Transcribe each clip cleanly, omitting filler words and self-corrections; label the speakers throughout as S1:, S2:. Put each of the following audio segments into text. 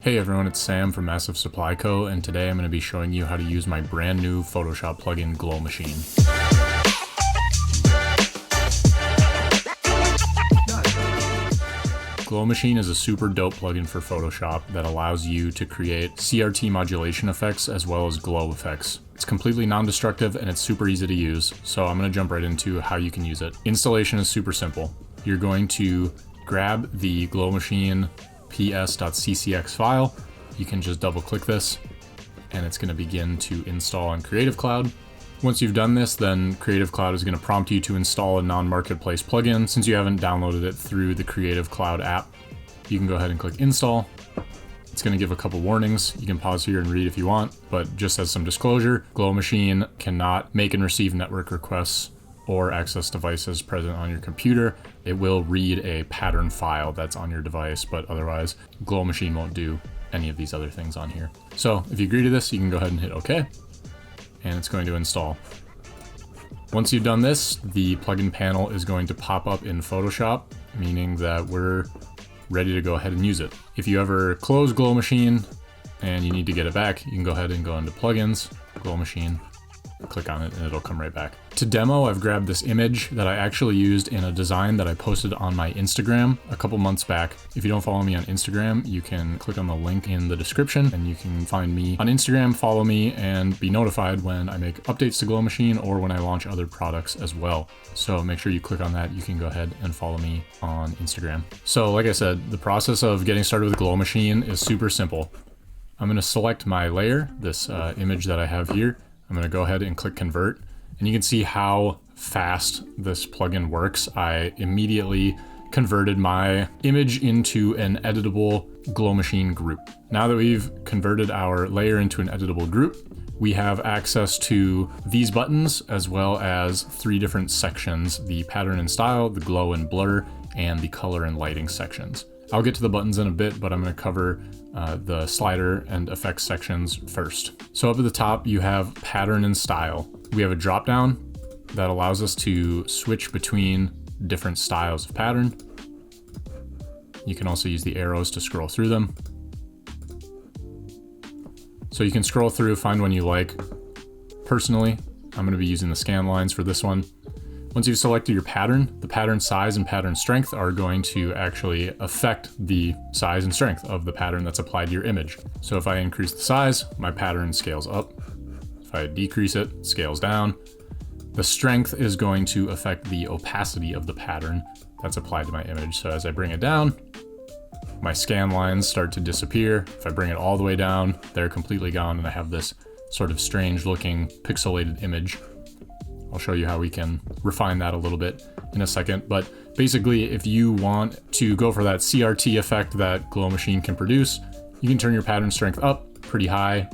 S1: Hey everyone, it's Sam from Massive Supply Co. and today I'm going to be showing you how to use my brand new Photoshop plugin GLOWMACHINE. GLOWMACHINE is a super dope plugin for Photoshop that allows you to create CRT modulation effects as well as glow effects. It's completely non-destructive and it's super easy to use, so I'm going to jump right into how you can use it. Installation is super simple. You're going to grab the GLOWMACHINE ps.ccx file. You can just double click this and it's going to begin to install on Creative Cloud. Once you've done this, then Creative Cloud is going to prompt you to install a non-marketplace plugin. Since you haven't downloaded it through the Creative Cloud app, you can go ahead and click install. It's going to give a couple warnings. You can pause here and read if you want, but just as some disclosure, GLOWMACHINE cannot make and receive network requests or access devices present on your computer. It will read a pattern file that's on your device, but otherwise GLOWMACHINE won't do any of these other things on here. So if you agree to this, you can go ahead and hit OK, and it's going to install. Once you've done this, the plugin panel is going to pop up in Photoshop, meaning that we're ready to go ahead and use it. If you ever close GLOWMACHINE and you need to get it back, you can go ahead and go into Plugins, GLOWMACHINE, click on it and it'll come right back. To demo, I've grabbed this image that I actually used in a design that I posted on my Instagram a couple months back. If you don't follow me on Instagram, you can click on the link in the description and you can find me on Instagram, follow me, and be notified when I make updates to GLOWMACHINE or when I launch other products as well. So make sure you click on that. You can go ahead and follow me on Instagram. So like I said, the process of getting started with GLOWMACHINE is super simple. I'm going to select my layer, this image that I have here. I'm going to go ahead and click convert, and you can see how fast this plugin works. I immediately converted my image into an editable GLOWMACHINE group. Now that we've converted our layer into an editable group, we have access to these buttons as well as 3 different sections: the pattern and style, the glow and blur, and the color and lighting sections. I'll get to the buttons in a bit, but I'm going to cover the slider and effects sections first. So up at the top, you have pattern and style. We have a drop down that allows us to switch between different styles of pattern. You can also use the arrows to scroll through them. So you can scroll through, find one you like. Personally, I'm going to be using the scan lines for this one. Once you've selected your pattern, the pattern size and pattern strength are going to actually affect the size and strength of the pattern that's applied to your image. So if I increase the size, my pattern scales up. If I decrease it, it scales down. The strength is going to affect the opacity of the pattern that's applied to my image. So as I bring it down, my scan lines start to disappear. If I bring it all the way down, they're completely gone, and I have this sort of strange looking pixelated image. I'll show you how we can refine that a little bit in a second, but basically if you want to go for that CRT effect that GLOWMACHINE can produce, you can turn your pattern strength up pretty high,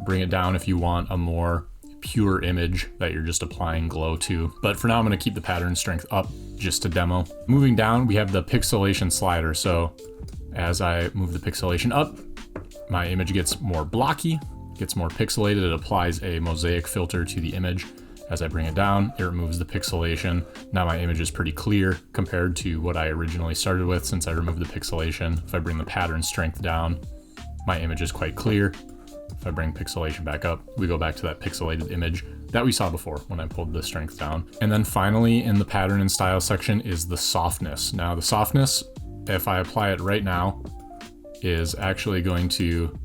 S1: bring it down if you want a more pure image that you're just applying glow to. But for now, I'm going to keep the pattern strength up just to demo. Moving down, we have the pixelation slider. So as I move the pixelation up, my image gets more blocky, gets more pixelated. It applies a mosaic filter to the image. As I bring it down, it removes the pixelation. Now my image is pretty clear compared to what I originally started with since I removed the pixelation. If I bring the pattern strength down, my image is quite clear. If I bring pixelation back up, we go back to that pixelated image that we saw before when I pulled the strength down. And then finally in the pattern and style section is the softness. Now the softness, if I apply it right now, is actually going to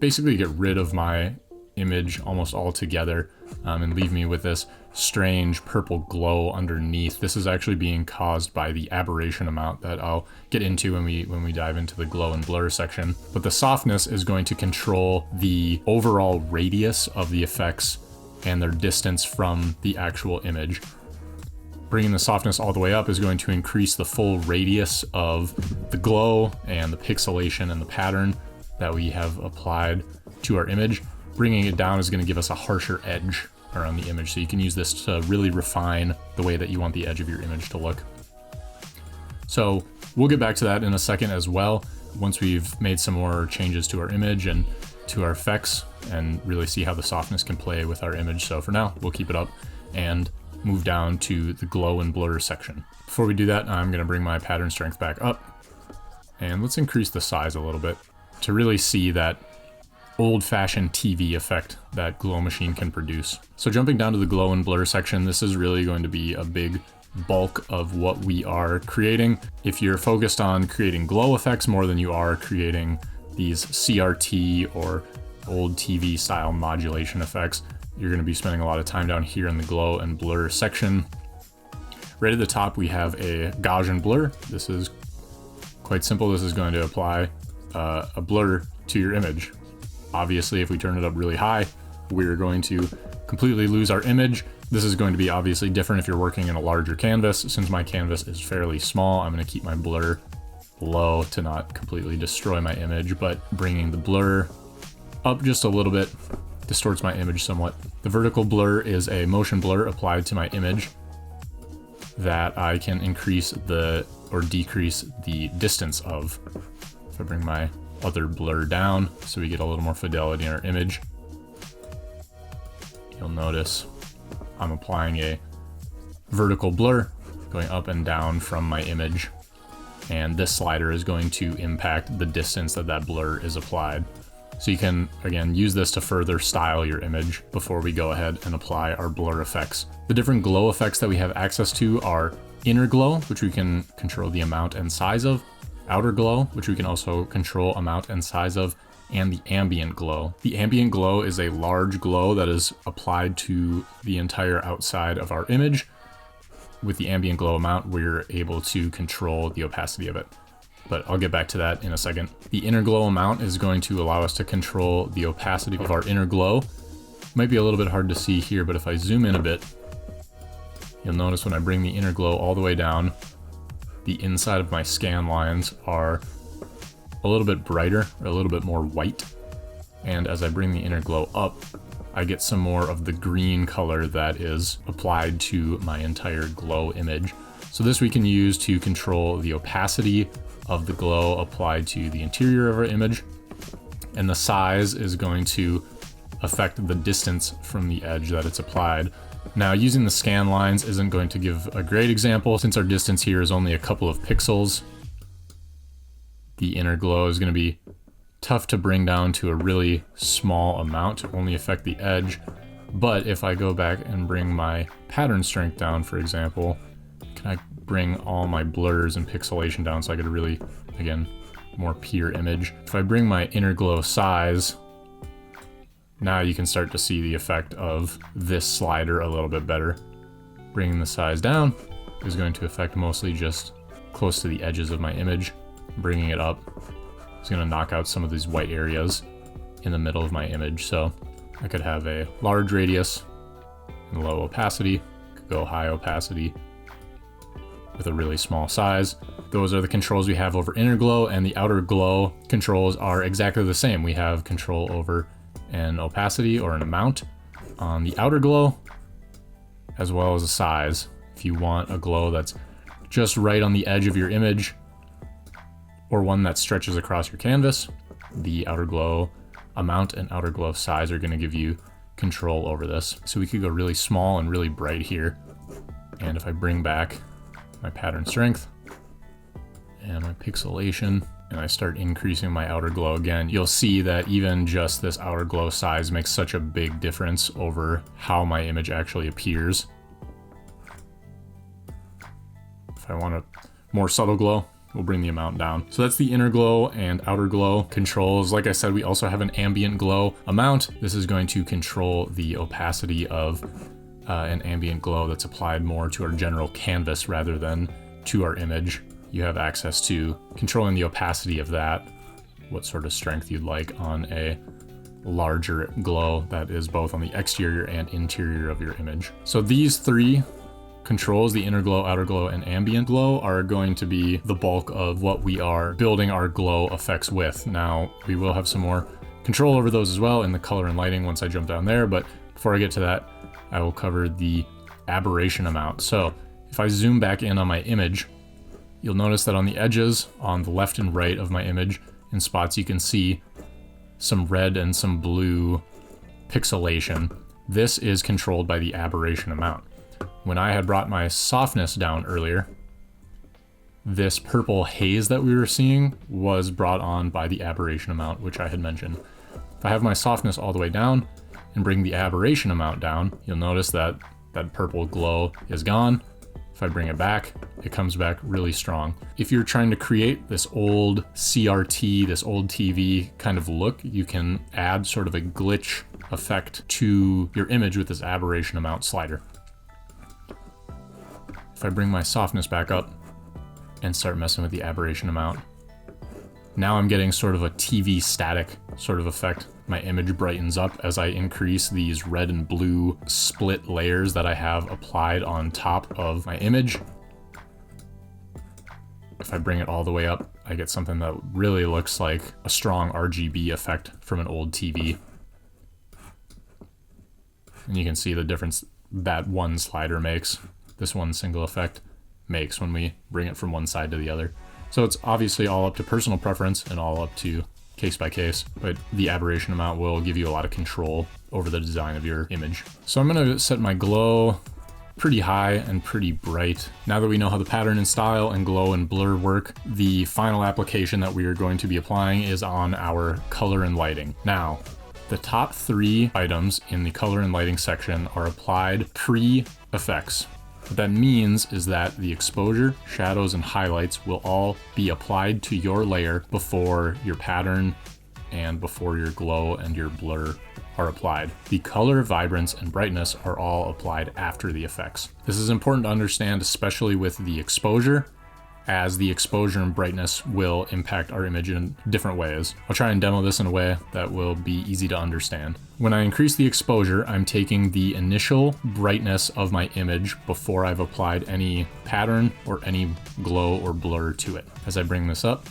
S1: basically get rid of my image almost altogether and leave me with this strange purple glow underneath. This is actually being caused by the aberration amount that I'll get into when we dive into the glow and blur section. But the softness is going to control the overall radius of the effects and their distance from the actual image. Bringing the softness all the way up is going to increase the full radius of the glow and the pixelation and the pattern that we have applied to our image. Bringing it down is going to give us a harsher edge around the image. So you can use this to really refine the way that you want the edge of your image to look. So we'll get back to that in a second as well, once we've made some more changes to our image and to our effects and really see how the softness can play with our image. So for now, we'll keep it up and move down to the glow and blur section. Before we do that, I'm going to bring my pattern strength back up And let's increase the size a little bit to really see that old-fashioned TV effect that GLOWMACHINE can produce. So jumping down to the glow and blur section, this is really going to be a big bulk of what we are creating. If you're focused on creating glow effects more than you are creating these CRT or old TV style modulation effects, you're going to be spending a lot of time down here in the glow and blur section. Right at the top we have a Gaussian blur. This is quite simple. This is going to apply a blur to your image. Obviously, if we turn it up really high, we're going to completely lose our image. This is going to be obviously different if you're working in a larger canvas. Since my canvas is fairly small, I'm going to keep my blur low to not completely destroy my image, but bringing the blur up just a little bit distorts my image somewhat. The vertical blur is a motion blur applied to my image that I can increase or decrease the distance of. If I bring my other blur down so we get a little more fidelity in our image, you'll notice I'm applying a vertical blur going up and down from my image, and this slider is going to impact the distance that that blur is applied. So you can, again, use this to further style your image before we go ahead and apply our blur effects. The different glow effects that we have access to are inner glow, which we can control the amount and size of, outer glow, which we can also control amount and size of, and the ambient glow. The ambient glow is a large glow that is applied to the entire outside of our image. With the ambient glow amount, we're able to control the opacity of it, but I'll get back to that in a second. The inner glow amount is going to allow us to control the opacity of our inner glow. Might be a little bit hard to see here, but if I zoom in a bit, you'll notice when I bring the inner glow all the way down, the inside of my scan lines are a little bit brighter, or a little bit more white. And as I bring the inner glow up, I get some more of the green color that is applied to my entire glow image. So this we can use to control the opacity of the glow applied to the interior of our image. And the size is going to affect the distance from the edge that it's applied. Now, using the scan lines isn't going to give a great example since our distance here is only a couple of pixels. The inner glow is going to be tough to bring down to a really small amount to only affect the edge. But if I go back and bring my pattern strength down, for example, can I bring all my blurs and pixelation down so I get a really, again, more pure image. If I bring my inner glow size, now you can start to see the effect of this slider a little bit better. Bringing the size down is going to affect mostly just close to the edges of my image. Bringing it up is going to knock out some of these white areas in the middle of my image. So I could have a large radius and low opacity, could go high opacity with a really small size. Those are the controls we have over inner glow, and the outer glow controls are exactly the same. We have control over an opacity or an amount on the outer glow, as well as a size. If you want a glow that's just right on the edge of your image, or one that stretches across your canvas, the outer glow amount and outer glow size are going to give you control over this. So we could go really small and really bright here. And if I bring back my pattern strength and my pixelation, and I start increasing my outer glow again, you'll see that even just this outer glow size makes such a big difference over how my image actually appears. If I want a more subtle glow, we'll bring the amount down. So that's the inner glow and outer glow controls. Like I said, we also have an ambient glow amount. This is going to control the opacity of an ambient glow that's applied more to our general canvas rather than to our image. You have access to controlling the opacity of that, what sort of strength you'd like on a larger glow that is both on the exterior and interior of your image. So these three controls, the inner glow, outer glow, and ambient glow, are going to be the bulk of what we are building our glow effects with. Now, we will have some more control over those as well in the color and lighting once I jump down there, but before I get to that, I will cover the aberration amount. So if I zoom back in on my image, you'll notice that on the edges, on the left and right of my image, in spots you can see some red and some blue pixelation. This is controlled by the aberration amount. When I had brought my softness down earlier, This purple haze that we were seeing was brought on by the aberration amount, which I had mentioned. If I have my softness all the way down and bring the aberration amount down, you'll notice that that purple glow is gone. If I bring it back, it comes back really strong. If you're trying to create this old CRT, this old TV kind of look, you can add sort of a glitch effect to your image with this aberration amount slider. If I bring my softness back up and start messing with the aberration amount, now I'm getting sort of a TV static sort of effect. My image brightens up as I increase these red and blue split layers that I have applied on top of my image. If I bring it all the way up, I get something that really looks like a strong RGB effect from an old TV. And you can see the difference that one slider makes, this one single effect makes when we bring it from one side to the other. So it's obviously all up to personal preference and all up to case by case, but the aberration amount will give you a lot of control over the design of your image. So I'm gonna set my glow pretty high and pretty bright. Now that we know how the pattern and style and glow and blur work, the final application that we are going to be applying is on our color and lighting. Now, the top 3 items in the color and lighting section are applied pre-effects. What that means is that the exposure, shadows, and highlights will all be applied to your layer before your pattern and before your glow and your blur are applied. The color, vibrance, and brightness are all applied after the effects. This is important to understand, especially with the exposure, as the exposure and brightness will impact our image in different ways. I'll try and demo this in a way that will be easy to understand. When I increase the exposure, I'm taking the initial brightness of my image before I've applied any pattern or any glow or blur to it. As I bring this up,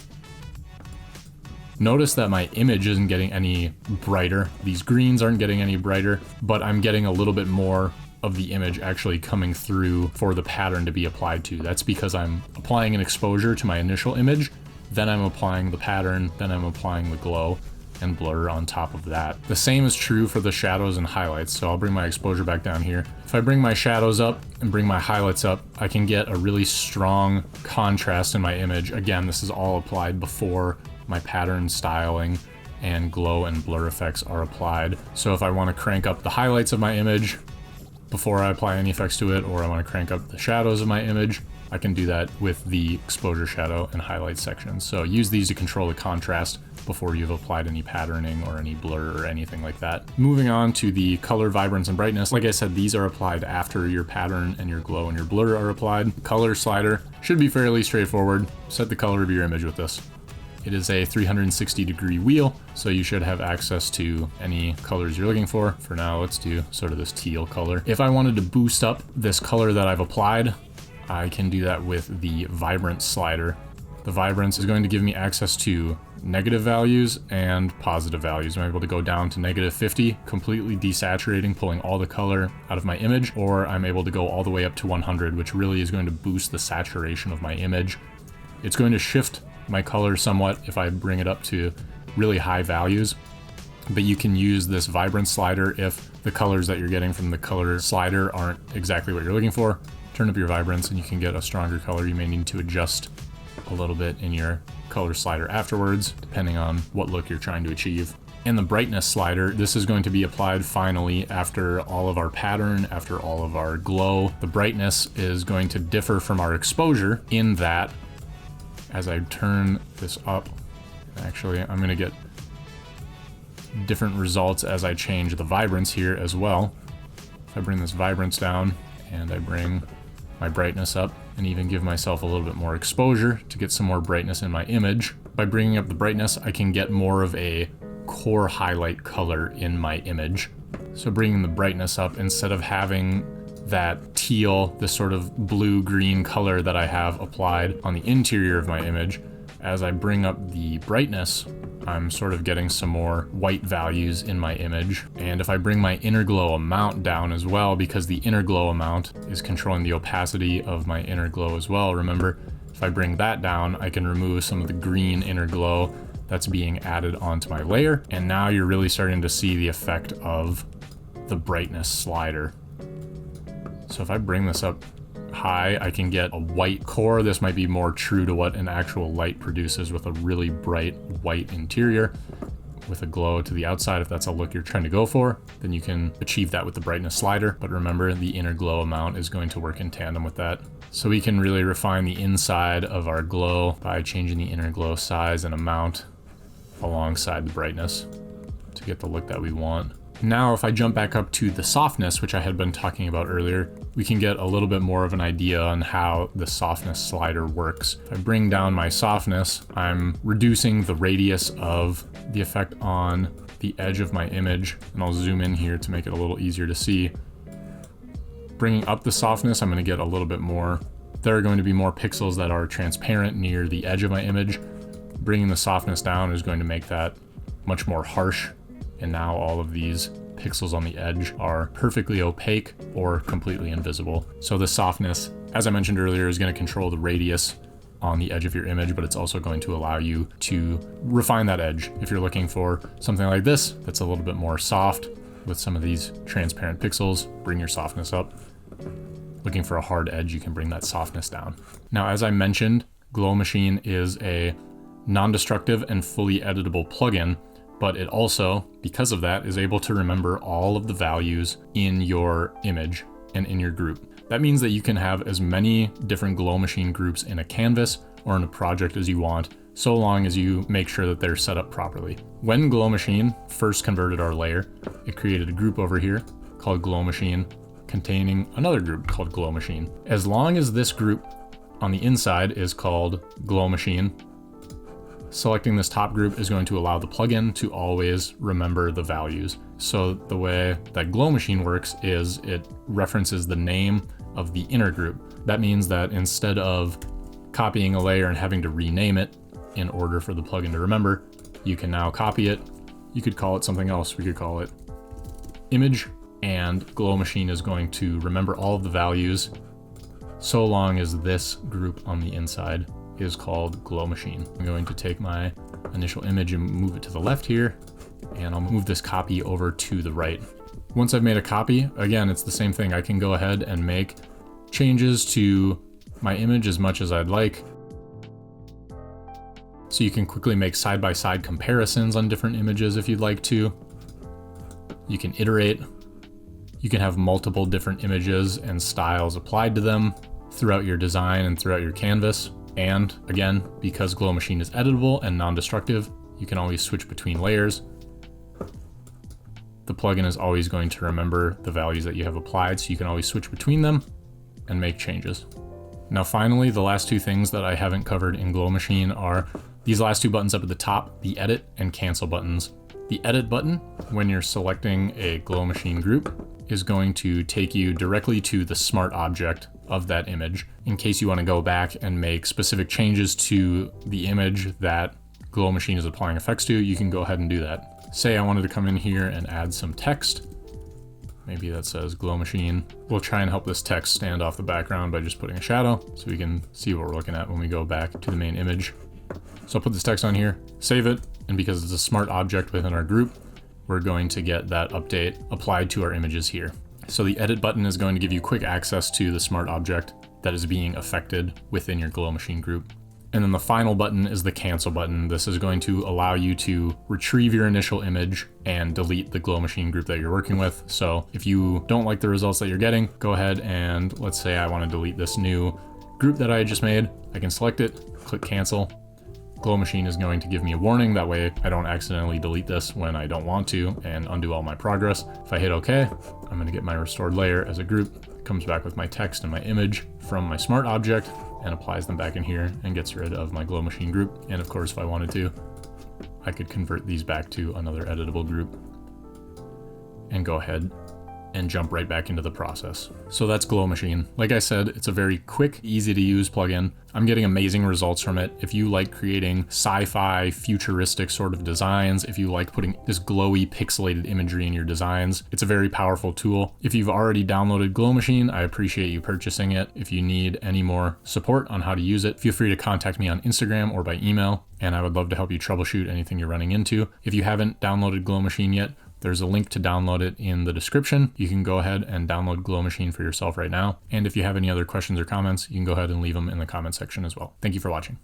S1: notice that my image isn't getting any brighter. These greens aren't getting any brighter, but I'm getting a little bit more of the image actually coming through for the pattern to be applied to. That's because I'm applying an exposure to my initial image, then I'm applying the pattern, then I'm applying the glow and blur on top of that. The same is true for the shadows and highlights. So I'll bring my exposure back down here. If I bring my shadows up and bring my highlights up, I can get a really strong contrast in my image. Again, this is all applied before my pattern styling and glow and blur effects are applied. So if I want to crank up the highlights of my image before I apply any effects to it, or I want to crank up the shadows of my image, I can do that with the exposure, shadow, and highlight sections. So use these to control the contrast before you've applied any patterning or any blur or anything like that. Moving on to the color, vibrance, and brightness. Like I said, these are applied after your pattern and your glow and your blur are applied. Color slider should be fairly straightforward. Set the color of your image with this. It is a 360-degree wheel, so you should have access to any colors you're looking for. For now, let's do sort of this teal color. If I wanted to boost up this color that I've applied, I can do that with the Vibrance slider. The Vibrance is going to give me access to negative values and positive values. I'm able to go down to -50, completely desaturating, pulling all the color out of my image, or I'm able to go all the way up to 100, which really is going to boost the saturation of my image. It's going to shift my color somewhat if I bring it up to really high values, but you can use this Vibrance slider if the colors that you're getting from the color slider aren't exactly what you're looking for. Turn up your Vibrance and you can get a stronger color. You may need to adjust a little bit in your color slider afterwards, depending on what look you're trying to achieve. And the brightness slider, this is going to be applied finally after all of our pattern, after all of our glow. The brightness is going to differ from our exposure in that as I turn this up, actually, I'm gonna get different results as I change the vibrance here as well. If I bring this vibrance down and I bring my brightness up and even give myself a little bit more exposure to get some more brightness in my image. By bringing up the brightness, I can get more of a core highlight color in my image. So bringing the brightness up, instead of having that teal, this sort of blue-green color that I have applied on the interior of my image, as I bring up the brightness, I'm sort of getting some more white values in my image. And if I bring my inner glow amount down as well, because the inner glow amount is controlling the opacity of my inner glow as well, remember, if I bring that down, I can remove some of the green inner glow that's being added onto my layer. And now you're really starting to see the effect of the brightness slider. So if I bring this up high, I can get a white core. This might be more true to what an actual light produces, with a really bright white interior with a glow to the outside. If that's a look you're trying to go for, then you can achieve that with the brightness slider. But remember, the inner glow amount is going to work in tandem with that. So we can really refine the inside of our glow by changing the inner glow size and amount alongside the brightness to get the look that we want. Now, if I jump back up to the softness, which I had been talking about earlier, we can get a little bit more of an idea on how the softness slider works. If I bring down my softness, I'm reducing the radius of the effect on the edge of my image, and I'll zoom in here to make it a little easier to see. Bringing up the softness, I'm going to get a little bit more. There are going to be more pixels that are transparent near the edge of my image. Bringing the softness down is going to make that much more harsh. And now all of these pixels on the edge are perfectly opaque or completely invisible. So the softness, as I mentioned earlier, is going to control the radius on the edge of your image, but it's also going to allow you to refine that edge. If you're looking for something like this, that's a little bit more soft with some of these transparent pixels, bring your softness up. Looking for a hard edge, you can bring that softness down. Now, as I mentioned, GLOWMACHINE is a non-destructive and fully editable plugin, but it also, because of that, is able to remember all of the values in your image and in your group. That means that you can have as many different GLOWMACHINE groups in a canvas or in a project as you want, so long as you make sure that they're set up properly. When GLOWMACHINE first converted our layer, it created a group over here called GLOWMACHINE containing another group called GLOWMACHINE. As long as this group on the inside is called GLOWMACHINE, selecting this top group is going to allow the plugin to always remember the values. So the way that GLOWMACHINE works is it references the name of the inner group. That means that instead of copying a layer and having to rename it in order for the plugin to remember, you can now copy it. You could call it something else. We could call it image, and GLOWMACHINE is going to remember all of the values so long as this group on the inside is called GLOWMACHINE. I'm going to take my initial image and move it to the left here, and I'll move this copy over to the right. Once I've made a copy, again, it's the same thing. I can go ahead and make changes to my image as much as I'd like. So you can quickly make side-by-side comparisons on different images if you'd like to. You can iterate. You can have multiple different images and styles applied to them throughout your design and throughout your canvas. And again, because GLOWMACHINE is editable and non-destructive, you can always switch between layers. The plugin is always going to remember the values that you have applied, so you can always switch between them and make changes. Now finally, the last two things that I haven't covered in GLOWMACHINE are these last two buttons up at the top, the edit and cancel buttons. The edit button, when you're selecting a GLOWMACHINE group, is going to take you directly to the smart object of that image. In case you want to go back and make specific changes to the image that GLOWMACHINE is applying effects to, you can go ahead and do that. Say I wanted to come in here and add some text. Maybe that says GLOWMACHINE. We'll try and help this text stand off the background by just putting a shadow so we can see what we're looking at when we go back to the main image. So I'll put this text on here, save it, and because it's a smart object within our group, we're going to get that update applied to our images here. So the edit button is going to give you quick access to the smart object that is being affected within your GLOWMACHINE group. And then the final button is the cancel button. This is going to allow you to retrieve your initial image and delete the GLOWMACHINE group that you're working with. So if you don't like the results that you're getting, go ahead and let's say I want to delete this new group that I just made. I can select it, click cancel. GLOWMACHINE is going to give me a warning. That way I don't accidentally delete this when I don't want to and undo all my progress. If I hit OK, I'm going to get my restored layer as a group. It comes back with my text and my image from my smart object and applies them back in here and gets rid of my GLOWMACHINE group. And of course, if I wanted to, I could convert these back to another editable group and go ahead and jump right back into the process. So that's GLOWMACHINE. Like I said, it's a very quick, easy to use plugin. I'm getting amazing results from it. If you like creating sci-fi, futuristic sort of designs, if you like putting this glowy, pixelated imagery in your designs, it's a very powerful tool. If you've already downloaded GLOWMACHINE, I appreciate you purchasing it. If you need any more support on how to use it, feel free to contact me on Instagram or by email, and I would love to help you troubleshoot anything you're running into. If you haven't downloaded GLOWMACHINE yet, There's a link to download it in the description. You can go ahead and download GLOWMACHINE for yourself right now. And if you have any other questions or comments, you can go ahead and leave them in the comment section as well. Thank you for watching.